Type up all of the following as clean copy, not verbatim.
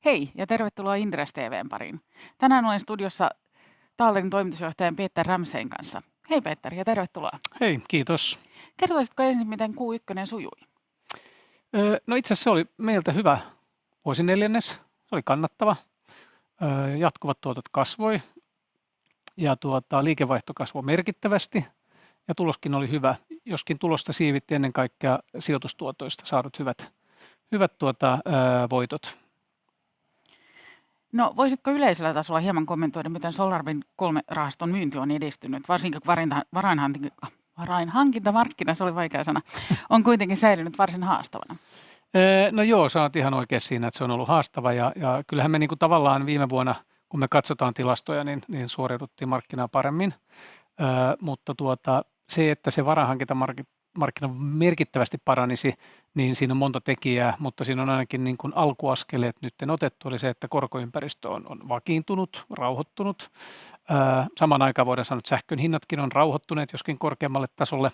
Hei ja tervetuloa Inderes TV:n pariin. Tänään olen studiossa Taallerin toimitusjohtajan Peter Ramsayn kanssa. Hei Peter ja tervetuloa. Hei, kiitos. Kertoisitko ensin, miten Q1 sujui? No itse asiassa se oli meiltä hyvä vuosineljännes. Se oli kannattava. Jatkuvat tuotot kasvoi ja liikevaihto kasvoi merkittävästi ja tuloskin oli hyvä, joskin tulosta siivitti ennen kaikkea sijoitustuotoista saadut hyvät voitot. Voisitko yleisellä tasolla hieman kommentoida, miten SolarWind 3-rahaston myynti on edistynyt, varsinkin kun varainhankintamarkkina, se oli vaikea sana, on kuitenkin säilynyt varsin haastavana? No joo, sä oot ihan oikein siinä, että se on ollut haastava ja kyllähän me niinku tavallaan viime vuonna, kun me katsotaan tilastoja, niin suoriuduttiin markkinaa paremmin, mutta se, että se varainhankintamarkkina merkittävästi paranisi, niin siinä on monta tekijää, mutta siinä on ainakin niin kuin alkuaskeleet nyt otettu, oli se, että korkoympäristö on vakiintunut, rauhoittunut. Samaan aikaan voidaan sanoa, että sähkön hinnatkin on rauhoittuneet joskin korkeammalle tasolle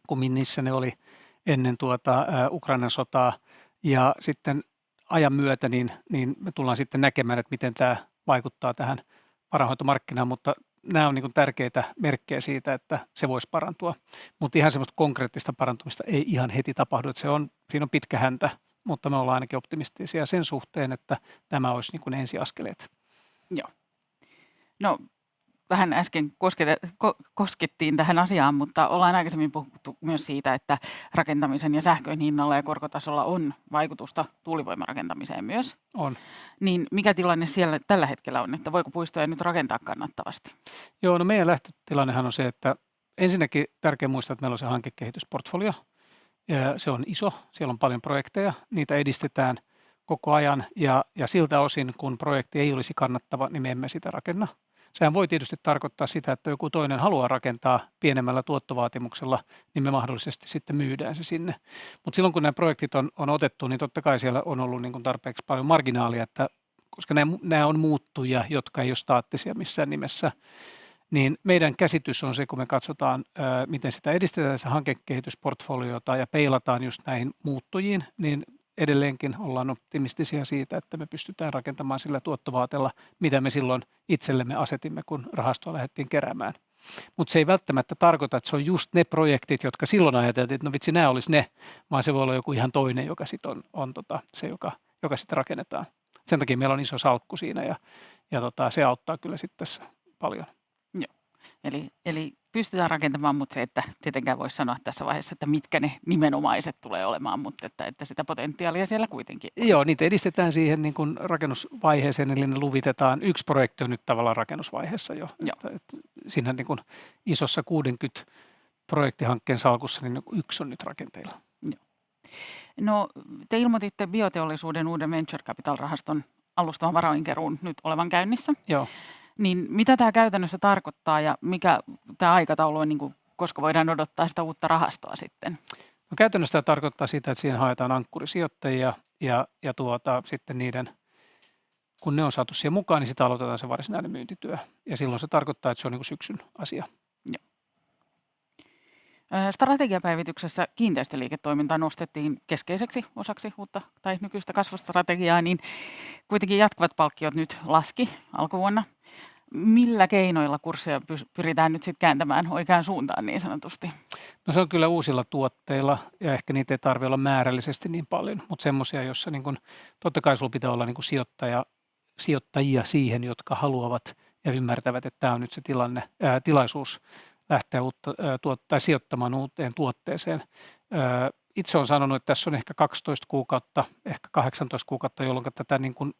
kuin niissä ne oli ennen Ukrainan sotaa. Ja sitten ajan myötä niin me tullaan sitten näkemään, että miten tämä vaikuttaa tähän varainhoitomarkkinaan, mutta nämä on niin kuin tärkeitä merkkejä siitä, että se voisi parantua, mutta ihan semmoista konkreettista parantumista ei ihan heti tapahdu, että siinä on pitkä häntä, mutta me ollaan ainakin optimistisia sen suhteen, että tämä olisi niin kuin ensiaskeleet. Joo. No, vähän äsken koskettiin tähän asiaan, mutta ollaan aikaisemmin puhuttu myös siitä, että rakentamisen ja sähkön hinnalla ja korkotasolla on vaikutusta tuulivoimarakentamiseen myös. On. Niin mikä tilanne siellä tällä hetkellä on, että voiko puistoja nyt rakentaa kannattavasti? Joo, no meidän lähtötilannehan on se, että ensinnäkin tärkeä muistaa, että meillä on se hankekehitysportfolio. Ja se on iso, siellä on paljon projekteja, niitä edistetään koko ajan ja siltä osin, kun projekti ei olisi kannattava, niin me emme sitä rakenna. Sehän voi tietysti tarkoittaa sitä, että joku toinen haluaa rakentaa pienemmällä tuottovaatimuksella, niin me mahdollisesti sitten myydään se sinne. Mutta silloin kun nämä projektit on otettu, niin totta kai siellä on ollut niin kuin tarpeeksi paljon marginaalia, koska nämä on muuttujia, jotka ei ole staattisia missään nimessä. Niin meidän käsitys on se, kun me katsotaan, miten sitä edistetään, se hankekehitysportfoliota ja peilataan just näihin muuttujiin, niin edelleenkin ollaan optimistisia siitä, että me pystytään rakentamaan sillä tuottovaateella, mitä me silloin itsellemme asetimme, kun rahastoa lähdettiin keräämään. Mutta se ei välttämättä tarkoita, että se on just ne projektit, jotka silloin ajateltiin, että no vitsi, nämä olisi ne, vaan se voi olla joku ihan toinen, joka sitten on se, joka sitten rakennetaan. Sen takia meillä on iso salkku siinä ja se auttaa kyllä sitten tässä paljon. Joo. Eli pystytään rakentamaan, mutta se, että tietenkään voisi sanoa tässä vaiheessa, että mitkä ne nimenomaiset tulee olemaan, mutta että sitä potentiaalia siellä kuitenkin on. Joo, niitä edistetään siihen niin kuin rakennusvaiheeseen, eli ne luvitetaan. Yksi projekti on nyt tavallaan rakennusvaiheessa jo. Että siinä niin kuin isossa 60 projektihankkeen salkussa, niin yksi on nyt rakenteilla. Joo. No, te ilmoititte bioteollisuuden uuden Venture Capital-rahaston alustavan varoinkeruun nyt olevan käynnissä. Joo. Niin mitä tämä käytännössä tarkoittaa ja mikä tämä aikataulu on, niin kuin, koska voidaan odottaa sitä uutta rahastoa sitten? No, käytännössä tämä tarkoittaa sitä, että siihen haetaan ankkurisijoittajia ja sitten niiden, kun ne on saatu siihen mukaan, niin sitä aloitetaan se varsinainen myyntityö. Ja silloin se tarkoittaa, että se on niin kuin syksyn asia. Joo. Strategiapäivityksessä kiinteistöliiketoiminta nostettiin keskeiseksi osaksi uutta tai nykyistä kasvustrategiaa, niin kuitenkin jatkuvat palkkiot nyt laski alkuvuonna. Millä keinoilla kursseja pyritään nyt sitten kääntämään oikeaan suuntaan niin sanotusti? No se on kyllä uusilla tuotteilla ja ehkä niitä ei tarvitse olla määrällisesti niin paljon, mutta semmoisia, joissa niin kun, totta kai sulla pitää olla niin kun sijoittajia siihen, jotka haluavat ja ymmärtävät, että tämä on nyt se tilaisuus lähteä sijoittamaan uuteen tuotteeseen. Itse olen sanonut, että tässä on ehkä 12 kuukautta, ehkä 18 kuukautta, jolloin tätä niin kun,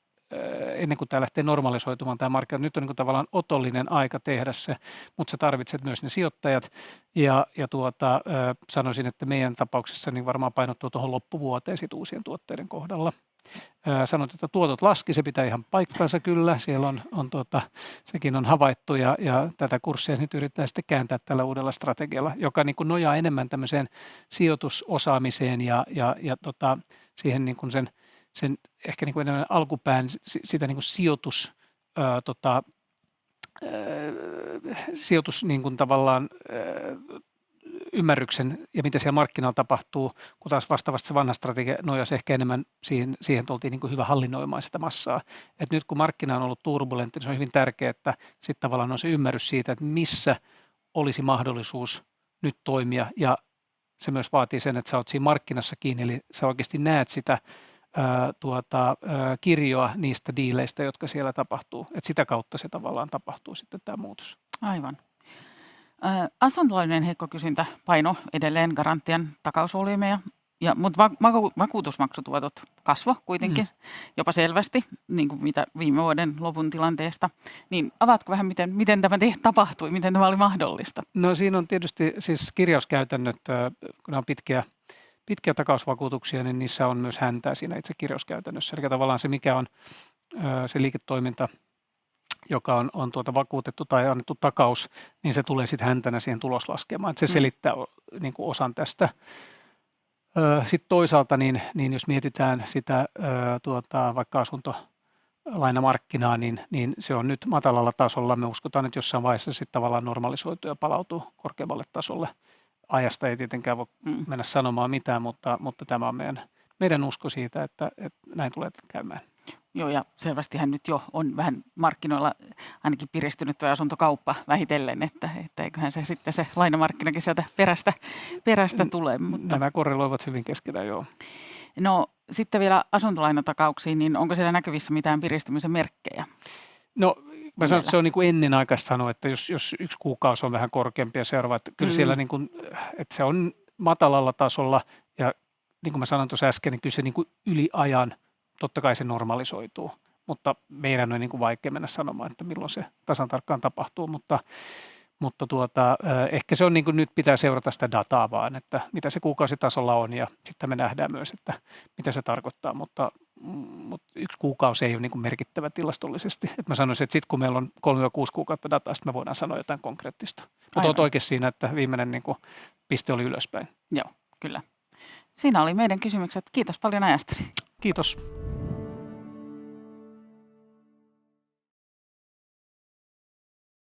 ennen kuin tämä lähtee normalisoitumaan tämä markkina. Nyt on niin kuin tavallaan otollinen aika tehdä se, mutta sä tarvitset myös ne sijoittajat ja sanoisin, että meidän tapauksessa niin varmaan painottuu tuohon loppuvuoteen sit uusien tuotteiden kohdalla. Sanoit, että tuotot laski, se pitää ihan paikkansa kyllä, siellä on sekin on havaittu ja tätä kurssia nyt yritetään sitten kääntää tällä uudella strategialla, joka niin kuin nojaa enemmän tämmöiseen sijoitusosaamiseen ja siihen niin kuin sen ehkä niin kuin alkupään sitä niin kuin sijoitus niin kuin tavallaan ymmärryksen ja mitä siellä markkinoilla tapahtuu, kun taas vastaavasti se vanha strategia nojasi ehkä enemmän siihen oltiin niin kuin hyvä hallinnoimaan sitä massaa. Et nyt kun markkina on ollut turbulentti, niin se on hyvin tärkeää, että sitten tavallaan on se ymmärrys siitä, että missä olisi mahdollisuus nyt toimia, ja se myös vaatii sen, että sä oot siinä markkinassa kiinni, eli sä oikeasti näet sitä kirjoa niistä diileistä, jotka siellä tapahtuu. Et sitä kautta se tavallaan tapahtuu sitten tämä muutos. Aivan. Asuntolainojen heikko kysyntä paino edelleen Garantian takausvolyymeja, mutta vakuutusmaksutuotot kasvo kuitenkin jopa selvästi, niin kuin mitä viime vuoden lopun tilanteesta. Niin avaatko vähän, miten tämä tapahtui, miten tämä oli mahdollista? No siinä on tietysti siis kirjauskäytännöt, kun ne on pitkiä takausvakuutuksia, niin niissä on myös häntää siinä itse kirjauskäytännössä. Eli tavallaan se, mikä on se liiketoiminta, joka on vakuutettu tai annettu takaus, niin se tulee sitten häntänä siihen tuloslaskemaan. Se selittää niin kuin osan tästä. Sitten toisaalta, niin jos mietitään sitä vaikka asuntolainamarkkinaa, niin se on nyt matalalla tasolla. Me uskotaan, että jossain vaiheessa sitten tavallaan normalisoituu ja palautuu korkeammalle tasolle. Ajasta ei tietenkään voi mennä sanomaan mitään, mutta tämä on meidän usko siitä, että näin tulee käymään. Joo, ja selvästihän nyt jo on vähän markkinoilla ainakin piristynyt tuo asuntokauppa vähitellen, että eiköhän se sitten se lainamarkkinakin sieltä perästä tulee. Mutta nämä korreloivat hyvin keskenään, joo. No sitten vielä asuntolainatakauksiin, niin onko siellä näkyvissä mitään piristymisen merkkejä? No mä sanon, että se on niin kuin ennenaikaista sanoa, että jos yksi kuukausi on vähän korkeampi ja seuraava, että kyllä siellä niin kuin, että se on matalalla tasolla, ja niin kuin mä sanoin tuossa äsken, niin kyllä se niin kuin yli ajan, totta kai se normalisoituu, mutta meidän on niin kuin vaikea mennä sanomaan, että milloin se tasan tarkkaan tapahtuu, mutta ehkä se on niin kuin nyt pitää seurata sitä dataa vaan, että mitä se kuukausitasolla on, ja sitten me nähdään myös, että mitä se tarkoittaa, mutta yksi kuukausi ei ole niin kuin merkittävä tilastollisesti. Et mä sanoisin, että sitten kun meillä on 3-6 kuukautta dataa, sitten me voidaan sanoa jotain konkreettista. Mutta olet oikein siinä, että viimeinen niin kuin piste oli ylöspäin. Joo, kyllä. Siinä oli meidän kysymykset. Kiitos paljon ajastasi. Kiitos.